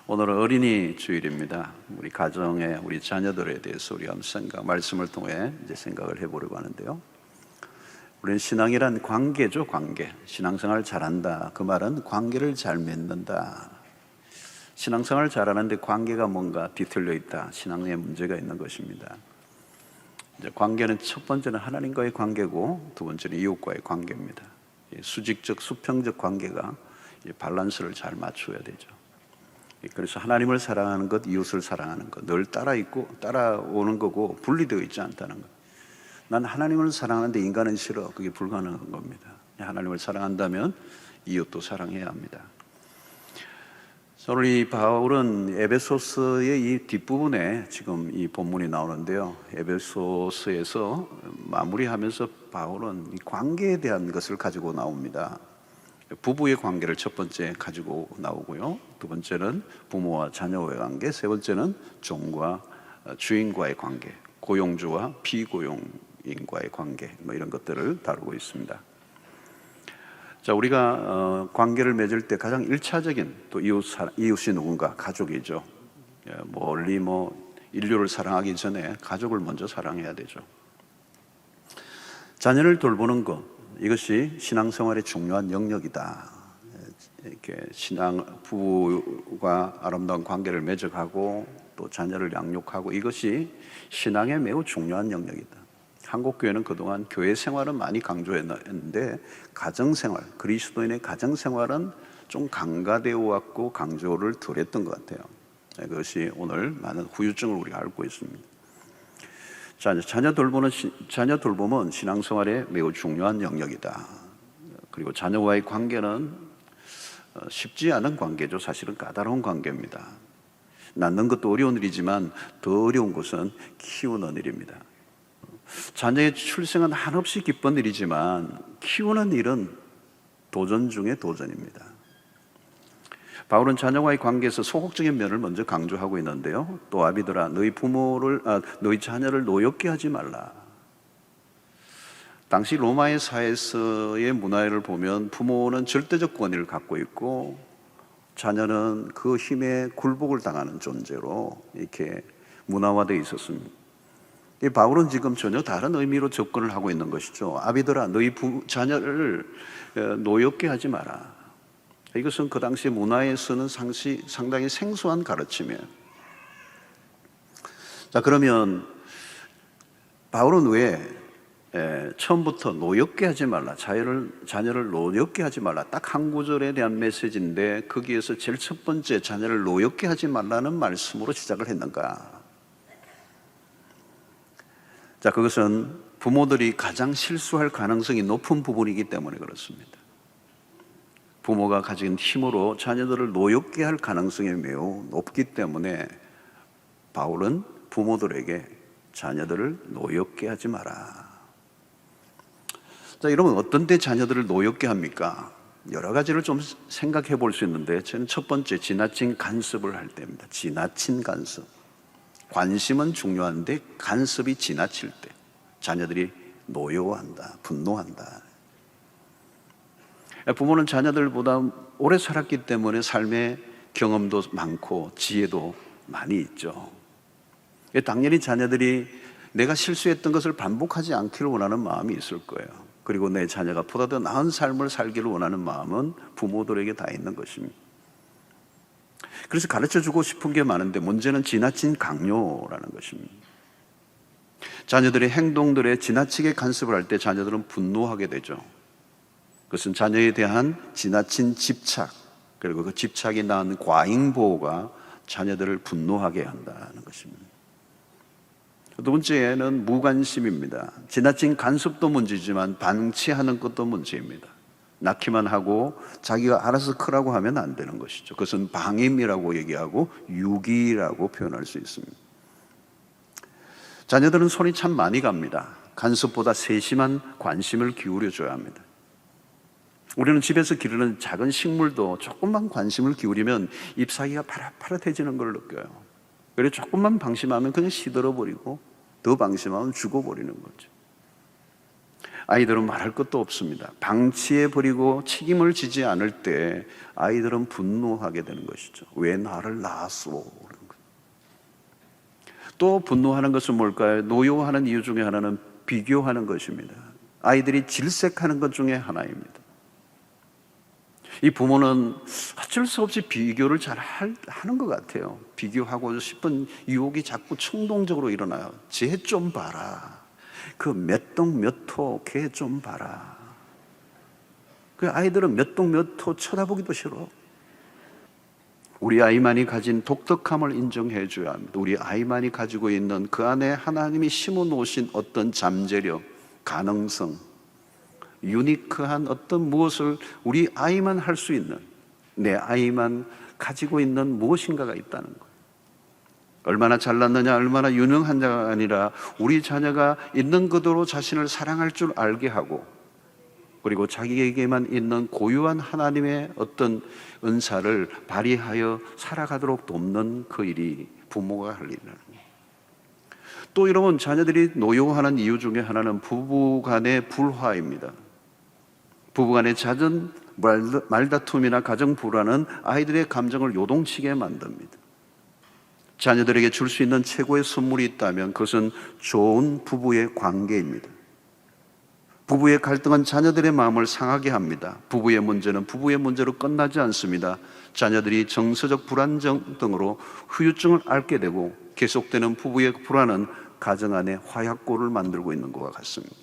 오늘은 어린이 주일입니다. 우리 가정에 우리 자녀들에 대해서 우리 말씀을 통해 이제 생각을 해보려고 하는데요. 우리는 신앙이란 관계죠, 관계. 신앙생활 잘한다. 그 말은 관계를 잘 맺는다. 신앙생활 잘하는데 관계가 뭔가 뒤틀려 있다. 신앙에 문제가 있는 것입니다. 이제 관계는 첫 번째는 하나님과의 관계고, 두 번째는 이웃과의 관계입니다. 수직적, 수평적 관계가 밸런스를 잘 맞춰야 되죠. 그래서 하나님을 사랑하는 것, 이웃을 사랑하는 것, 늘 따라오는 거고 분리되어 있지 않다는 것. 난 하나님을 사랑하는데 인간은 싫어. 그게 불가능한 겁니다. 하나님을 사랑한다면 이웃도 사랑해야 합니다. 오늘 이 바울은 에베소서의 이 뒷부분에 지금 이 본문이 나오는데요. 에베소서에서 마무리하면서 바울은 이 관계에 대한 것을 가지고 나옵니다. 부부의 관계를 첫 번째 가지고 나오고요. 두 번째는 부모와 자녀와의 관계, 세 번째는 종과 주인과의 관계, 고용주와 비고용인과의 관계, 이런 것들을 다루고 있습니다. 자, 우리가 관계를 맺을 때 가장 1차적인 또 이웃이 누군가? 가족이죠. 멀리 인류를 사랑하기 전에 가족을 먼저 사랑해야 되죠. 자녀를 돌보는 것, 이것이 신앙생활의 중요한 영역이다. 이렇게 부부가 아름다운 관계를 맺어가고 또 자녀를 양육하고, 이것이 신앙에 매우 중요한 영역이다. 한국교회는 그동안 교회 생활은 많이 강조했는데 가정생활, 그리스도인의 가정생활은 좀 강가되어 왔고 강조를 덜 했던 것 같아요. 그것이 오늘 많은 후유증을 우리가 앓고 있습니다. 자녀 돌봄은 신앙생활에 매우 중요한 영역이다. 그리고 자녀와의 관계는 쉽지 않은 관계죠. 사실은 까다로운 관계입니다. 낳는 것도 어려운 일이지만 더 어려운 것은 키우는 일입니다. 자녀의 출생은 한없이 기쁜 일이지만 키우는 일은 도전 중에 도전입니다. 바울은 자녀와의 관계에서 소극적인 면을 먼저 강조하고 있는데요. 또 아비들아, 너희 자녀를 노엽게 하지 말라. 당시 로마의 사회에서의 문화를 보면 부모는 절대적 권위를 갖고 있고 자녀는 그 힘에 굴복을 당하는 존재로 이렇게 문화화되어 있었습니다. 이 바울은 지금 전혀 다른 의미로 접근을 하고 있는 것이죠. 아비들아, 너희 자녀를 노엽게 하지 마라. 이것은 그 당시 문화에서는 상당히 생소한 가르침이에요. 자, 그러면 바울은 왜 처음부터 노엽게 하지 말라, 자녀를 노엽게 하지 말라, 딱 한 구절에 대한 메시지인데 거기에서 제일 첫 번째 자녀를 노엽게 하지 말라는 말씀으로 시작을 했는가? 자, 그것은 부모들이 가장 실수할 가능성이 높은 부분이기 때문에 그렇습니다. 부모가 가진 힘으로 자녀들을 노엽게 할 가능성이 매우 높기 때문에 바울은 부모들에게 자녀들을 노엽게 하지 마라. 자, 여러분, 어떤 때 자녀들을 노엽게 합니까? 여러 가지를 좀 생각해 볼 수 있는데 저는 첫 번째, 지나친 간섭을 할 때입니다. 지나친 간섭. 관심은 중요한데 간섭이 지나칠 때 자녀들이 노여워한다, 분노한다. 부모는 자녀들보다 오래 살았기 때문에 삶의 경험도 많고 지혜도 많이 있죠. 당연히 자녀들이 내가 실수했던 것을 반복하지 않기를 원하는 마음이 있을 거예요. 그리고 내 자녀가 보다 더 나은 삶을 살기를 원하는 마음은 부모들에게 다 있는 것입니다. 그래서 가르쳐주고 싶은 게 많은데 문제는 지나친 강요라는 것입니다. 자녀들의 행동들에 지나치게 간섭을 할 때 자녀들은 분노하게 되죠. 그것은 자녀에 대한 지나친 집착, 그리고 그 집착이 낳은 과잉보호가 자녀들을 분노하게 한다는 것입니다. 두 번째는 무관심입니다. 지나친 간섭도 문제지만 방치하는 것도 문제입니다. 낳기만 하고 자기가 알아서 크라고 하면 안 되는 것이죠. 그것은 방임이라고 얘기하고 유기라고 표현할 수 있습니다. 자녀들은 손이 참 많이 갑니다. 간섭보다 세심한 관심을 기울여줘야 합니다. 우리는 집에서 기르는 작은 식물도 조금만 관심을 기울이면 잎사귀가 파릇파릇해지는 걸 느껴요. 그래서 조금만 방심하면 그냥 시들어버리고 더 방심하면 죽어버리는 거죠. 아이들은 말할 것도 없습니다. 방치해버리고 책임을 지지 않을 때 아이들은 분노하게 되는 것이죠. 왜 나를 낳았소? 또 분노하는 것은 뭘까요? 노여워하는 이유 중에 하나는 비교하는 것입니다. 아이들이 질색하는 것 중에 하나입니다. 이 부모는 어쩔 수 없이 비교를 잘 하는 것 같아요. 비교하고 싶은 유혹이 자꾸 충동적으로 일어나요. 쟤 좀 봐라. 그 몇 동 몇 호 걔 좀 봐라. 그 아이들은 몇 동 몇 호 쳐다보기도 싫어. 우리 아이만이 가진 독특함을 인정해 줘야 합니다. 우리 아이만이 가지고 있는 그 안에 하나님이 심어 놓으신 어떤 잠재력, 가능성, 유니크한 어떤 무엇을 우리 아이만 할 수 있는, 내 아이만 가지고 있는 무엇인가가 있다는 거예요. 얼마나 잘났느냐, 얼마나 유능한자가 아니라 우리 자녀가 있는 그대로 자신을 사랑할 줄 알게 하고, 그리고 자기에게만 있는 고유한 하나님의 어떤 은사를 발휘하여 살아가도록 돕는 그 일이 부모가 할 일이라는 거예요. 또 여러분, 자녀들이 노여워하는 이유 중에 하나는 부부간의 불화입니다. 부부간의 잦은 말다툼이나 가정 불화는 아이들의 감정을 요동치게 만듭니다. 자녀들에게 줄 수 있는 최고의 선물이 있다면 그것은 좋은 부부의 관계입니다. 부부의 갈등은 자녀들의 마음을 상하게 합니다. 부부의 문제는 부부의 문제로 끝나지 않습니다. 자녀들이 정서적 불안정 등으로 후유증을 앓게 되고 계속되는 부부의 불안은 가정 안에 화약고를 만들고 있는 것과 같습니다.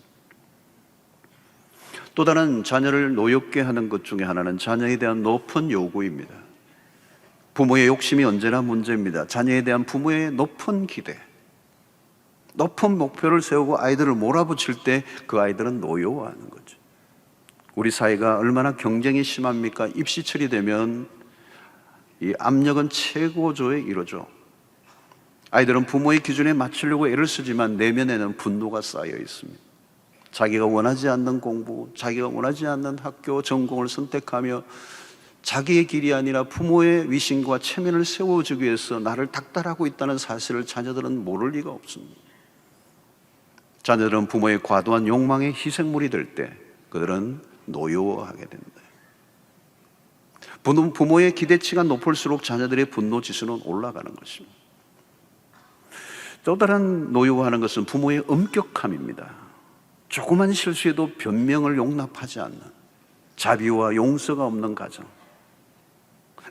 또 다른 자녀를 노엽게 하는 것 중에 하나는 자녀에 대한 높은 요구입니다. 부모의 욕심이 언제나 문제입니다. 자녀에 대한 부모의 높은 기대, 높은 목표를 세우고 아이들을 몰아붙일 때 그 아이들은 노여워하는 거죠. 우리 사회가 얼마나 경쟁이 심합니까? 입시철이 되면 이 압력은 최고조에 이르죠. 아이들은 부모의 기준에 맞추려고 애를 쓰지만 내면에는 분노가 쌓여 있습니다. 자기가 원하지 않는 공부, 자기가 원하지 않는 학교, 전공을 선택하며 자기의 길이 아니라 부모의 위신과 체면을 세워주기 위해서 나를 닥달하고 있다는 사실을 자녀들은 모를 리가 없습니다. 자녀들은 부모의 과도한 욕망의 희생물이 될 때 그들은 노여워하게 됩니다. 부모의 기대치가 높을수록 자녀들의 분노 지수는 올라가는 것입니다. 또 다른 노여워하는 것은 부모의 엄격함입니다. 조그만 실수에도 변명을 용납하지 않는, 자비와 용서가 없는 가정,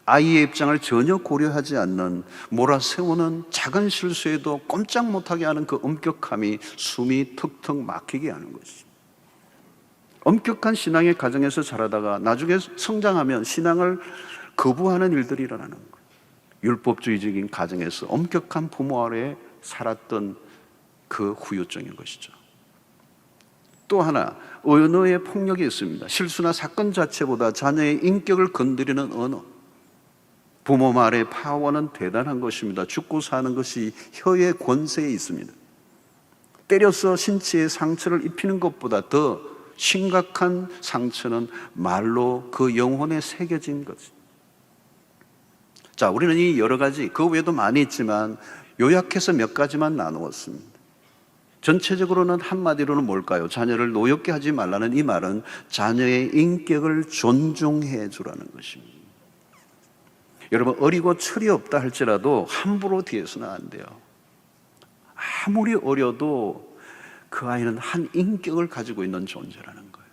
아이의 입장을 전혀 고려하지 않는, 몰아세우는 작은 실수에도 꼼짝 못하게 하는 그 엄격함이 숨이 턱턱 막히게 하는 것이죠. 엄격한 신앙의 가정에서 자라다가 나중에 성장하면 신앙을 거부하는 일들이 일어나는 거예요. 율법주의적인 가정에서 엄격한 부모 아래에 살았던 그 후유증인 것이죠. 또 하나, 언어의 폭력이 있습니다. 실수나 사건 자체보다 자녀의 인격을 건드리는 언어. 부모 말의 파워는 대단한 것입니다. 죽고 사는 것이 혀의 권세에 있습니다. 때려서 신체에 상처를 입히는 것보다 더 심각한 상처는 말로 그 영혼에 새겨진 것입니다. 자, 우리는 이 여러 가지, 그 외에도 많이 있지만 요약해서 몇 가지만 나누었습니다. 전체적으로는 한마디로는 뭘까요? 자녀를 노엽게 하지 말라는 이 말은 자녀의 인격을 존중해 주라는 것입니다. 여러분, 어리고 철이 없다 할지라도 함부로 뒤에서는 안 돼요. 아무리 어려도 그 아이는 한 인격을 가지고 있는 존재라는 거예요.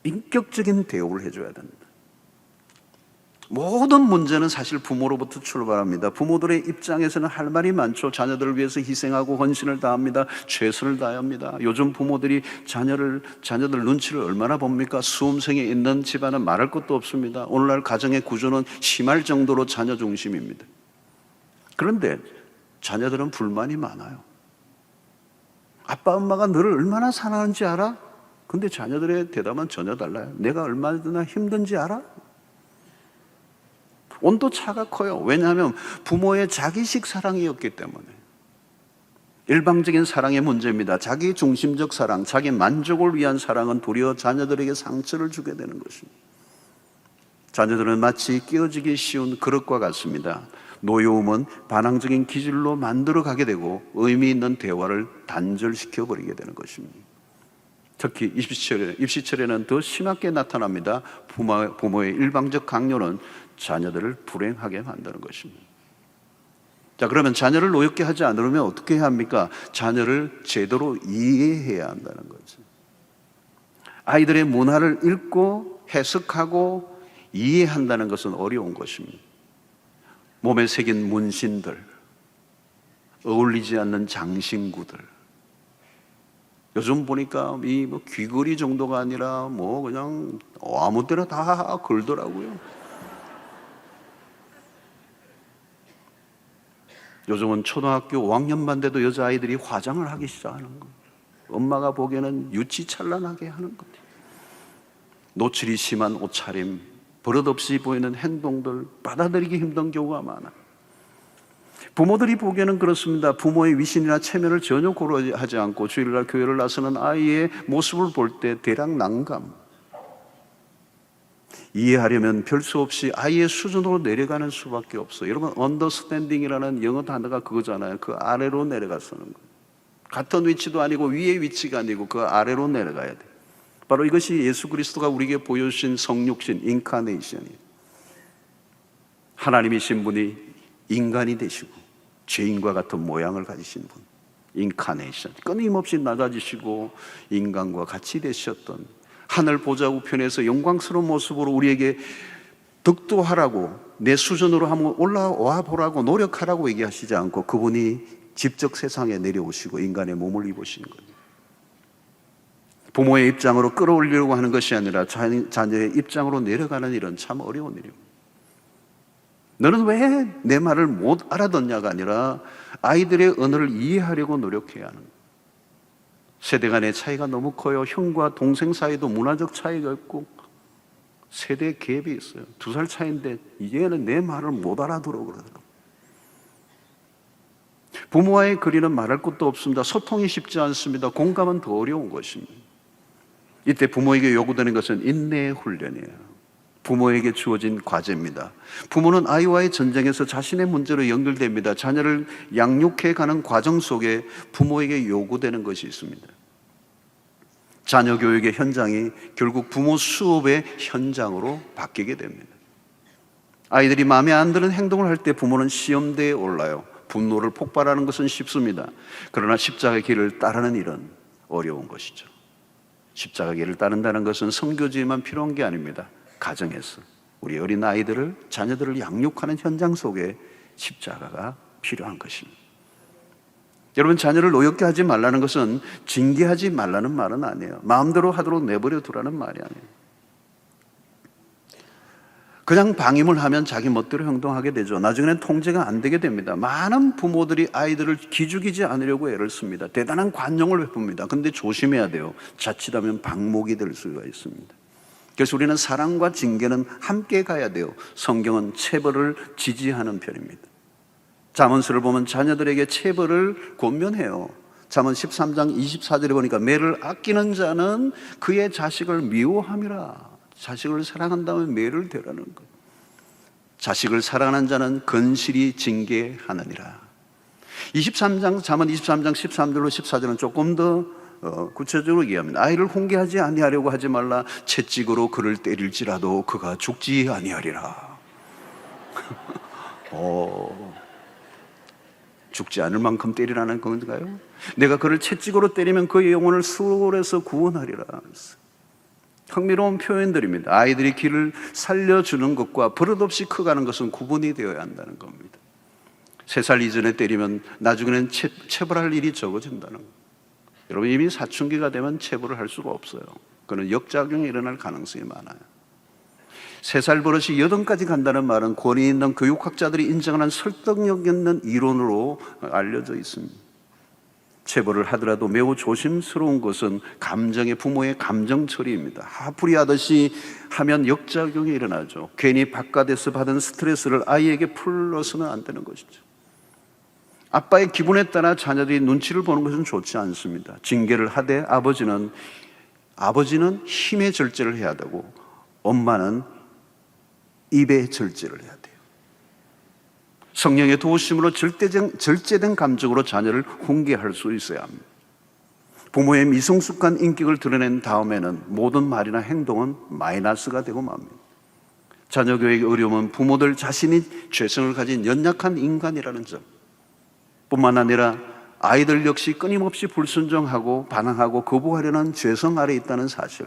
인격적인 대우를 해줘야 된다. 모든 문제는 사실 부모로부터 출발합니다. 부모들의 입장에서는 할 말이 많죠. 자녀들을 위해서 희생하고 헌신을 다합니다. 최선을 다합니다. 요즘 부모들이 자녀들 눈치를 얼마나 봅니까? 수험생에 있는 집안은 말할 것도 없습니다. 오늘날 가정의 구조는 심할 정도로 자녀 중심입니다. 그런데 자녀들은 불만이 많아요. 아빠 엄마가 너를 얼마나 사랑하는지 알아? 근데 자녀들의 대답은 전혀 달라요. 내가 얼마나 힘든지 알아? 온도차가 커요. 왜냐하면 부모의 자기식 사랑이었기 때문에. 일방적인 사랑의 문제입니다. 자기 중심적 사랑, 자기 만족을 위한 사랑은 도리어 자녀들에게 상처를 주게 되는 것입니다. 자녀들은 마치 끼어지기 쉬운 그릇과 같습니다. 노여움은 반항적인 기질로 만들어가게 되고 의미 있는 대화를 단절시켜 버리게 되는 것입니다. 특히 입시철에는 더 심하게 나타납니다. 부모의 일방적 강요는 자녀들을 불행하게 만드는 것입니다. 자, 그러면 자녀를 노엽게 하지 않으려면 어떻게 해야 합니까? 자녀를 제대로 이해해야 한다는 거죠. 아이들의 문화를 읽고 해석하고 이해한다는 것은 어려운 것입니다. 몸에 새긴 문신들, 어울리지 않는 장신구들, 요즘 보니까 이 귀걸이 정도가 아니라 그냥 아무 때나 다 걸더라고요. 요즘은 초등학교 5학년만 돼도 여자아이들이 화장을 하기 시작하는 거예요. 엄마가 보기에는 유치찬란하게 하는 거예요. 노출이 심한 옷차림, 버릇없이 보이는 행동들, 받아들이기 힘든 경우가 많아요. 부모들이 보기에는 그렇습니다. 부모의 위신이나 체면을 전혀 고려하지 않고 주일날 교회를 나서는 아이의 모습을 볼 때 대략 난감. 이해하려면 별 수 없이 아이의 수준으로 내려가는 수밖에 없어요. 여러분, 언더스탠딩이라는 영어 단어가 그거잖아요. 그 아래로 내려가서는 거예요. 같은 위치도 아니고 위의 위치가 아니고 그 아래로 내려가야 돼요. 바로 이것이 예수 그리스도가 우리에게 보여주신 성육신, 인카네이션이에요. 하나님이신 분이 인간이 되시고 죄인과 같은 모양을 가지신 분, 인카네이션, 끊임없이 낮아지시고 인간과 같이 되셨던, 하늘 보좌 우편에서 영광스러운 모습으로 우리에게 덕도하라고, 내 수준으로 한번 올라와 보라고 노력하라고 얘기하시지 않고 그분이 직접 세상에 내려오시고 인간의 몸을 입으신 거예요. 부모의 입장으로 끌어올리려고 하는 것이 아니라 자녀의 입장으로 내려가는 일은 참 어려운 일입니다. 너는 왜 내 말을 못 알아듣냐가 아니라 아이들의 언어를 이해하려고 노력해야 하는 거예요. 세대 간의 차이가 너무 커요. 형과 동생 사이도 문화적 차이가 있고 세대 갭이 있어요. 2살 차이인데 이제는 내 말을 못 알아들어 그러더라고요. 부모와의 거리는 말할 것도 없습니다. 소통이 쉽지 않습니다. 공감은 더 어려운 것입니다. 이때 부모에게 요구되는 것은 인내의 훈련이에요. 부모에게 주어진 과제입니다. 부모는 아이와의 전쟁에서 자신의 문제로 연결됩니다. 자녀를 양육해가는 과정 속에 부모에게 요구되는 것이 있습니다. 자녀 교육의 현장이 결국 부모 수업의 현장으로 바뀌게 됩니다. 아이들이 마음에 안 드는 행동을 할 때 부모는 시험대에 올라요. 분노를 폭발하는 것은 쉽습니다. 그러나 십자가의 길을 따르는 일은 어려운 것이죠. 십자가의 길을 따른다는 것은 선교지에만 필요한 게 아닙니다. 가정에서 우리 어린 아이들을, 자녀들을 양육하는 현장 속에 십자가가 필요한 것입니다. 여러분, 자녀를 노엽게 하지 말라는 것은 징계하지 말라는 말은 아니에요. 마음대로 하도록 내버려 두라는 말이 아니에요. 그냥 방임을 하면 자기 멋대로 행동하게 되죠. 나중에는 통제가 안 되게 됩니다. 많은 부모들이 아이들을 기죽이지 않으려고 애를 씁니다. 대단한 관용을 베풉니다. 그런데 조심해야 돼요. 자칫하면 방목이 될 수가 있습니다. 그래서 우리는 사랑과 징계는 함께 가야 돼요. 성경은 체벌을 지지하는 편입니다. 잠언서를 보면 자녀들에게 체벌을 권면해요. 잠언 13장 24절에 보니까 매를 아끼는 자는 그의 자식을 미워함이라. 자식을 사랑한다면 매를 대라는 것. 자식을 사랑하는 자는 건실히 징계하느니라. 잠언 23장 13절로 14절은 조금 더 구체적으로 얘기합니다. 아이를 훈계하지 아니하려고 하지 말라. 채찍으로 그를 때릴지라도 그가 죽지 아니하리라. 죽지 않을 만큼 때리라는 건가요? 내가 그를 채찍으로 때리면 그의 영혼을 수월에서 구원하리라. 흥미로운 표현들입니다. 아이들이 길을 살려주는 것과 버릇없이 커가는 것은 구분이 되어야 한다는 겁니다. 3살 이전에 때리면 나중에는 체벌할 일이 적어진다는 겁니다. 여러분, 이미 사춘기가 되면 체벌을 할 수가 없어요. 그는 역작용이 일어날 가능성이 많아요. 3살 버릇이 8까지 간다는 말은 권위 있는 교육학자들이 인정하는 설득력 있는 이론으로 알려져 있습니다. 체벌을 하더라도 매우 조심스러운 것은 부모의 감정 처리입니다. 하풀이하듯이 하면 역작용이 일어나죠. 괜히 바깥에서 받은 스트레스를 아이에게 풀러서는 안 되는 것이죠. 아빠의 기분에 따라 자녀들이 눈치를 보는 것은 좋지 않습니다. 징계를 하되 아버지는 힘의 절제를 해야 되고 엄마는 입의 절제를 해야 돼요. 성령의 도우심으로 절제된 감정으로 자녀를 훈계할 수 있어야 합니다. 부모의 미성숙한 인격을 드러낸 다음에는 모든 말이나 행동은 마이너스가 되고 맙니다. 자녀 교육의 어려움은 부모들 자신이 죄성을 가진 연약한 인간이라는 점 뿐만 아니라 아이들 역시 끊임없이 불순종하고 반항하고 거부하려는 죄성 아래 있다는 사실,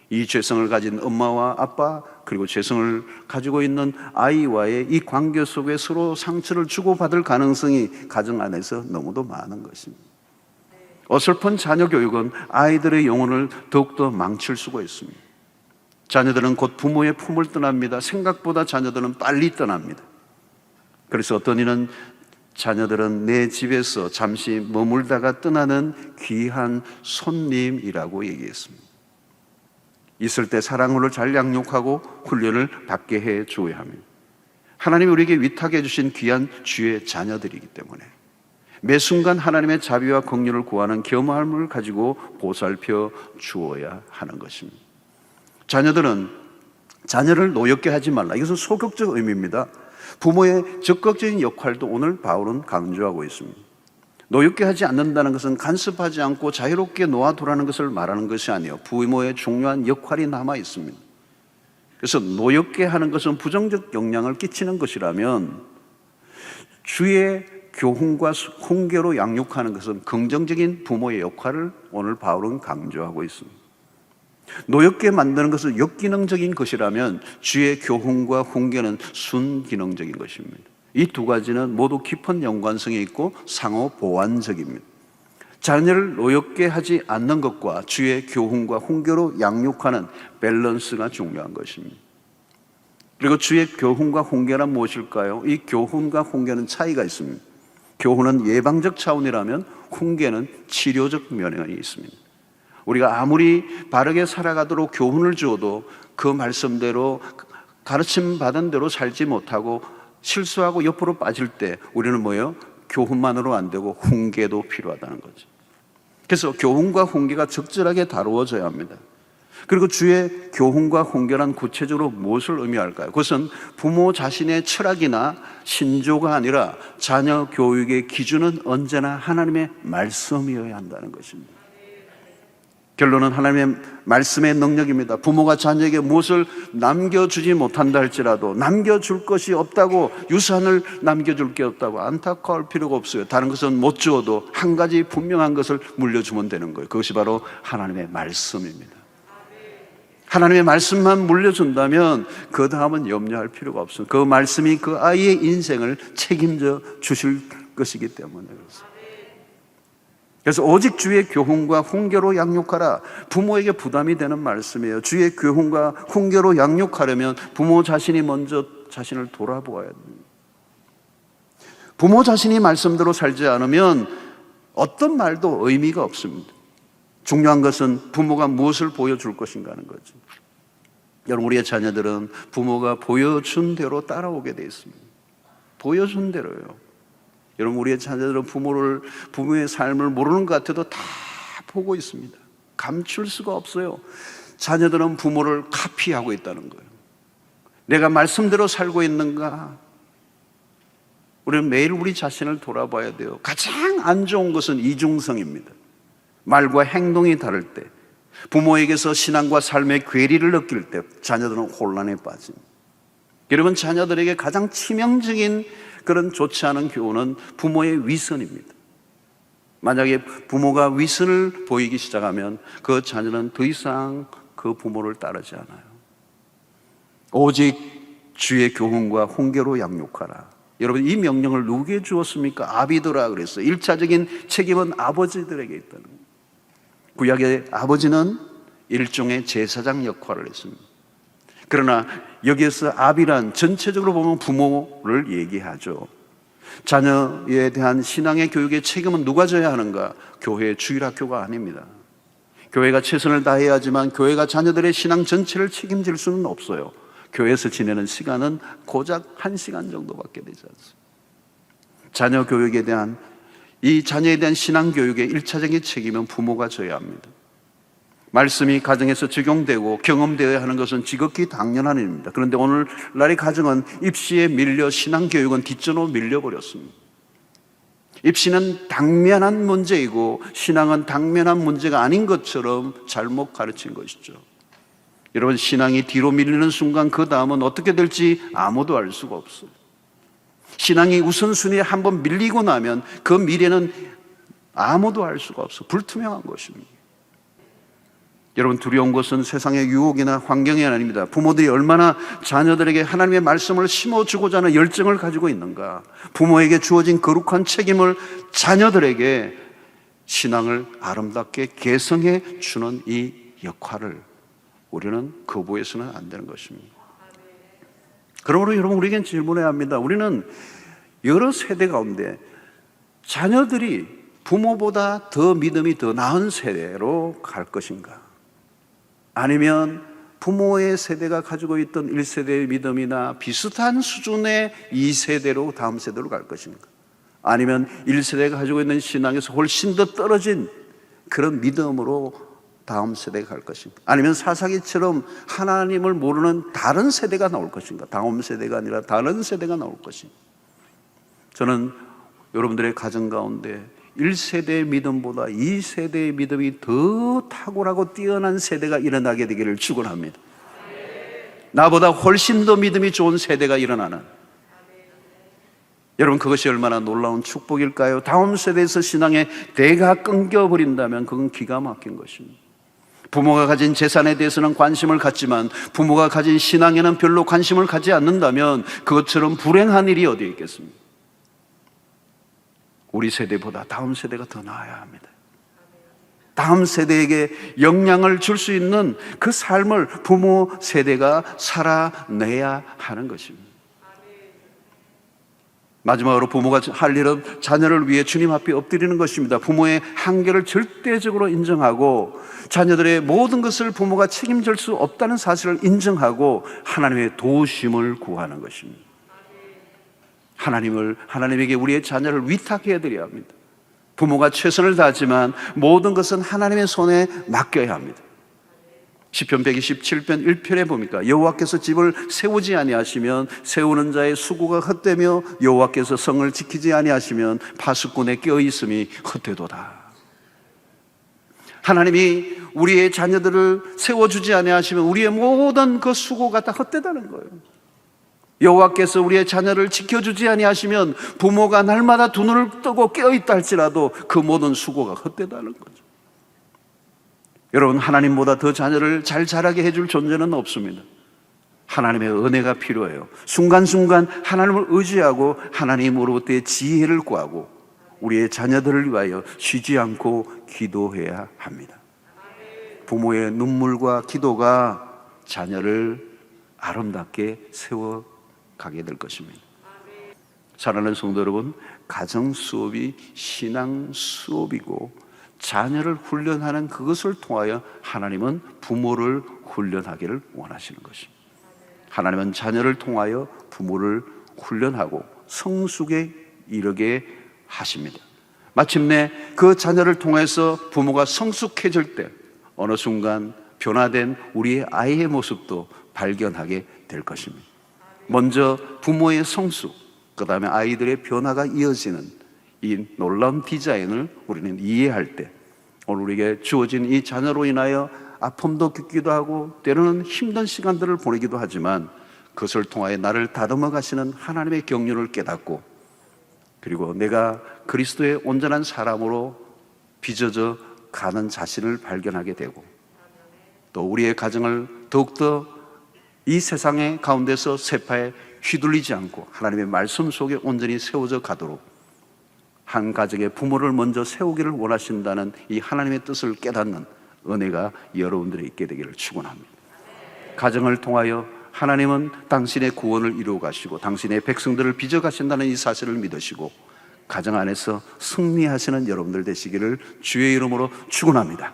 이 죄성을 가진 엄마와 아빠 그리고 죄성을 가지고 있는 아이와의 이 관계 속에 서로 상처를 주고받을 가능성이 가정 안에서 너무도 많은 것입니다. 어설픈 자녀 교육은 아이들의 영혼을 더욱더 망칠 수가 있습니다. 자녀들은 곧 부모의 품을 떠납니다. 생각보다 자녀들은 빨리 떠납니다. 그래서 어떤 이는 자녀들은 내 집에서 잠시 머물다가 떠나는 귀한 손님이라고 얘기했습니다. 있을 때 사랑으로 잘 양육하고 훈련을 받게 해 줘야 합니다. 하나님이 우리에게 위탁해 주신 귀한 주의 자녀들이기 때문에 매 순간 하나님의 자비와 긍휼을 구하는 겸허함을 가지고 보살펴 주어야 하는 것입니다. 자녀를 노엽게 하지 말라. 이것은 소극적 의미입니다. 부모의 적극적인 역할도 오늘 바울은 강조하고 있습니다. 노엽게 하지 않는다는 것은 간섭하지 않고 자유롭게 놓아두라는 것을 말하는 것이 아니에요. 부모의 중요한 역할이 남아 있습니다. 그래서 노엽게 하는 것은 부정적 영향을 끼치는 것이라면 주의 교훈과 훈계로 양육하는 것은 긍정적인 부모의 역할을 오늘 바울은 강조하고 있습니다. 노엽게 만드는 것은 역기능적인 것이라면 주의 교훈과 훈계는 순기능적인 것입니다. 이 두 가지는 모두 깊은 연관성이 있고 상호 보완적입니다. 자녀를 노엽게 하지 않는 것과 주의 교훈과 훈계로 양육하는 밸런스가 중요한 것입니다. 그리고 주의 교훈과 훈계란 무엇일까요? 이 교훈과 훈계는 차이가 있습니다. 교훈은 예방적 차원이라면 훈계는 치료적 면이 있습니다. 우리가 아무리 바르게 살아가도록 교훈을 주어도 그 말씀대로 가르침 받은 대로 살지 못하고 실수하고 옆으로 빠질 때 우리는 뭐예요? 교훈만으로 안 되고 훈계도 필요하다는 거죠. 그래서 교훈과 훈계가 적절하게 다루어져야 합니다. 그리고 주의 교훈과 훈계란 구체적으로 무엇을 의미할까요? 그것은 부모 자신의 철학이나 신조가 아니라 자녀 교육의 기준은 언제나 하나님의 말씀이어야 한다는 것입니다. 결론은 하나님의 말씀의 능력입니다. 부모가 자녀에게 무엇을 남겨주지 못한다 할지라도 남겨줄 것이 없다고, 유산을 남겨줄 게 없다고 안타까울 필요가 없어요. 다른 것은 못 주어도 한 가지 분명한 것을 물려주면 되는 거예요. 그것이 바로 하나님의 말씀입니다. 하나님의 말씀만 물려준다면 그 다음은 염려할 필요가 없습니다. 그 말씀이 그 아이의 인생을 책임져 주실 것이기 때문에 그렇습니다. 그래서 오직 주의 교훈과 훈계로 양육하라. 부모에게 부담이 되는 말씀이에요. 주의 교훈과 훈계로 양육하려면 부모 자신이 먼저 자신을 돌아보아야 됩니다. 부모 자신이 말씀대로 살지 않으면 어떤 말도 의미가 없습니다. 중요한 것은 부모가 무엇을 보여줄 것인가 하는 거죠. 여러분, 우리의 자녀들은 부모가 보여준 대로 따라오게 되어 있습니다. 보여준 대로요. 여러분, 우리의 자녀들은 부모의 삶을 모르는 것 같아도 다 보고 있습니다. 감출 수가 없어요. 자녀들은 부모를 카피하고 있다는 거예요. 내가 말씀대로 살고 있는가? 우리는 매일 우리 자신을 돌아봐야 돼요. 가장 안 좋은 것은 이중성입니다. 말과 행동이 다를 때, 부모에게서 신앙과 삶의 괴리를 느낄 때 자녀들은 혼란에 빠집니다. 여러분, 자녀들에게 가장 치명적인 그런 좋지 않은 교훈은 부모의 위선입니다. 만약에 부모가 위선을 보이기 시작하면 그 자녀는 더 이상 그 부모를 따르지 않아요. 오직 주의 교훈과 훈계로 양육하라. 여러분, 이 명령을 누구에게 주었습니까? 아비더라 그랬어요. 1차적인 책임은 아버지들에게 있다는 거예요. 구약의 아버지는 일종의 제사장 역할을 했습니다. 그러나 여기에서 아비란 전체적으로 보면 부모를 얘기하죠. 자녀에 대한 신앙의 교육의 책임은 누가 져야 하는가? 교회의 주일학교가 아닙니다. 교회가 최선을 다해야 하지만 교회가 자녀들의 신앙 전체를 책임질 수는 없어요. 교회에서 지내는 시간은 고작 1시간 정도밖에 되지 않습니다. 자녀 교육에 대한, 이 자녀에 대한 신앙 교육의 1차적인 책임은 부모가 져야 합니다. 말씀이 가정에서 적용되고 경험되어야 하는 것은 지극히 당연한 일입니다. 그런데 오늘날의 가정은 입시에 밀려 신앙교육은 뒷전으로 밀려버렸습니다. 입시는 당면한 문제이고 신앙은 당면한 문제가 아닌 것처럼 잘못 가르친 것이죠. 여러분, 신앙이 뒤로 밀리는 순간 그 다음은 어떻게 될지 아무도 알 수가 없어요. 신앙이 우선순위에 한번 밀리고 나면 그 미래는 아무도 알 수가 없어. 불투명한 것입니다. 여러분, 두려운 것은 세상의 유혹이나 환경이 아닙니다. 부모들이 얼마나 자녀들에게 하나님의 말씀을 심어주고자 하는 열정을 가지고 있는가. 부모에게 주어진 거룩한 책임을 자녀들에게 신앙을 아름답게 개성해 주는 이 역할을 우리는 거부해서는 안 되는 것입니다. 그러므로 여러분, 우리에겐 질문해야 합니다. 우리는 여러 세대 가운데 자녀들이 부모보다 더 믿음이 더 나은 세대로 갈 것인가? 아니면 부모의 세대가 가지고 있던 1세대의 믿음이나 비슷한 수준의 2세대로 다음 세대로 갈 것인가? 아니면 1세대가 가지고 있는 신앙에서 훨씬 더 떨어진 그런 믿음으로 다음 세대가 갈 것인가? 아니면 사사기처럼 하나님을 모르는 다른 세대가 나올 것인가? 다음 세대가 아니라 다른 세대가 나올 것인가? 저는 여러분들의 가정 가운데 1세대의 믿음보다 2세대의 믿음이 더 탁월하고 뛰어난 세대가 일어나게 되기를 축원합니다. 나보다 훨씬 더 믿음이 좋은 세대가 일어나는, 여러분, 그것이 얼마나 놀라운 축복일까요? 다음 세대에서 신앙의 대가 끊겨버린다면 그건 기가 막힌 것입니다. 부모가 가진 재산에 대해서는 관심을 갖지만 부모가 가진 신앙에는 별로 관심을 갖지 않는다면 그것처럼 불행한 일이 어디에 있겠습니까? 우리 세대보다 다음 세대가 더 나아야 합니다. 다음 세대에게 영향을 줄 수 있는 그 삶을 부모 세대가 살아내야 하는 것입니다. 마지막으로 부모가 할 일은 자녀를 위해 주님 앞에 엎드리는 것입니다. 부모의 한계를 절대적으로 인정하고 자녀들의 모든 것을 부모가 책임질 수 없다는 사실을 인정하고 하나님의 도우심을 구하는 것입니다. 하나님에게 우리의 자녀를 위탁해야 드려야 합니다. 부모가 최선을 다하지만 모든 것은 하나님의 손에 맡겨야 합니다. 시편 127편 1편에 보니까 여호와께서 집을 세우지 아니하시면 세우는 자의 수고가 헛되며 여호와께서 성을 지키지 아니하시면 파수꾼의 껴있음이 헛되도다. 하나님이 우리의 자녀들을 세워주지 아니하시면 우리의 모든 그 수고가 다 헛되다는 거예요. 여호와께서 우리의 자녀를 지켜주지 아니하시면 부모가 날마다 두 눈을 뜨고 깨어있다 할지라도 그 모든 수고가 헛되다는 거죠. 여러분, 하나님보다 더 자녀를 잘 자라게 해줄 존재는 없습니다. 하나님의 은혜가 필요해요. 순간순간 하나님을 의지하고 하나님으로부터의 지혜를 구하고 우리의 자녀들을 위하여 쉬지 않고 기도해야 합니다. 부모의 눈물과 기도가 자녀를 아름답게 세워가게 될 것입니다. 사랑하는 성도 여러분, 가정 수업이 신앙 수업이고 자녀를 훈련하는 그것을 통하여 하나님은 부모를 훈련하기를 원하시는 것입니다. 하나님은 자녀를 통하여 부모를 훈련하고 성숙에 이르게 하십니다. 마침내 그 자녀를 통해서 부모가 성숙해질 때 어느 순간 변화된 우리의 아이의 모습도 발견하게 될 것입니다. 먼저 부모의 성숙, 그 다음에 아이들의 변화가 이어지는 이 놀라운 디자인을 우리는 이해할 때 오늘 우리에게 주어진 이 자녀로 인하여 아픔도 겪기도 하고 때로는 힘든 시간들을 보내기도 하지만 그것을 통하여 나를 다듬어 가시는 하나님의 경륜을 깨닫고 그리고 내가 그리스도의 온전한 사람으로 빚어져 가는 자신을 발견하게 되고 또 우리의 가정을 더욱더 이 세상의 가운데서 세파에 휘둘리지 않고 하나님의 말씀 속에 온전히 세워져 가도록 한 가정의 부모를 먼저 세우기를 원하신다는 이 하나님의 뜻을 깨닫는 은혜가 여러분들에 있게 되기를 축원합니다. 가정을 통하여 하나님은 당신의 구원을 이루어 가시고 당신의 백성들을 빚어 가신다는 이 사실을 믿으시고 가정 안에서 승리하시는 여러분들 되시기를 주의 이름으로 축원합니다.